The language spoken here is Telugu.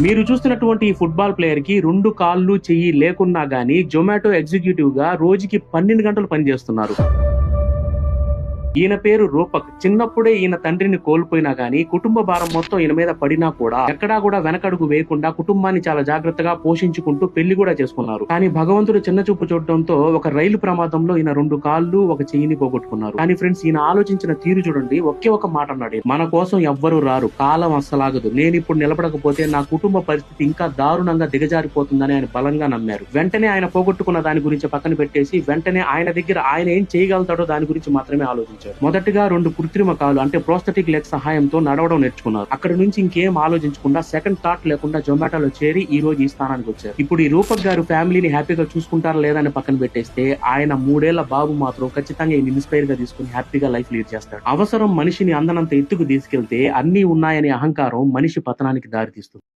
మీరు చూస్తున్నటువంటి ఈ ఫుట్బాల్ ప్లేయర్ కి 2 కాళ్ళు చెయ్యి లేకున్నా గానీ జొమాటో ఎగ్జిక్యూటివ్ గా రోజుకి 12 గంటలు పనిచేస్తున్నారు. ఈయన పేరు రూపక్. చిన్నప్పుడే ఈయన తండ్రిని కోల్పోయినా గానీ కుటుంబ భారం మొత్తం ఈయన మీద పడినా కూడా ఎక్కడా కూడా వెనకడుగు వేయకుండా కుటుంబాన్ని చాలా జాగ్రత్తగా పోషించుకుంటూ పెళ్లి కూడా చేసుకున్నారు. కానీ భగవంతుడు చిన్న చూపు చూడటంతో ఒక రైలు ప్రమాదంలో ఈయన 2 కాళ్ళు ఒక చెయ్యిని పోగొట్టుకున్నారు. కానీ ఫ్రెండ్స్, ఈయన ఆలోచించిన తీరు చూడండి. ఒకే ఒక మాట అన్నాడు, మన కోసం ఎవ్వరూ రారు, కాలం అస్సలాగదు, నేను ఇప్పుడు నిలబడకపోతే నా కుటుంబ పరిస్థితి ఇంకా దారుణంగా దిగజారిపోతుందని ఆయన బలంగా నమ్మారు. వెంటనే ఆయన పోగొట్టుకున్న దాని గురించి పక్కన పెట్టేసి వెంటనే ఆయన దగ్గర ఆయన ఏం చేయగలుగుతాడో దాని గురించి మాత్రమే ఆలోచించారు. మొదటగా 2 కృత్రిమ కాలు అంటే ప్రోస్థెటిక్ లెగ్ సహాయంతో నడవడం నేర్చుకున్నారు. అక్కడి నుంచి ఇంకేం ఆలోచించకుండా సెకండ్ థాట్ లేకుండా జొమాటోలో చేరి ఈ రోజు ఈ స్థానానికి వచ్చారు. ఇప్పుడు ఈ రూపక్ గారు ఫ్యామిలీని హ్యాపీగా చూసుకుంటారా లేదని పక్కన పెట్టేస్తే ఆయన 3 ఏళ్ల బాబు మాత్రం ఖచ్చితంగా ఈయన ఇన్స్పైర్ గా తీసుకుని హ్యాపీగా లైఫ్ లీడ్ చేస్తాడు. అవసరం మనిషిని అందనంత ఎత్తుకు తీసుకెళ్తే అన్ని ఉన్నాయనే అహంకారం మనిషి పతనానికి దారితీస్తుంది.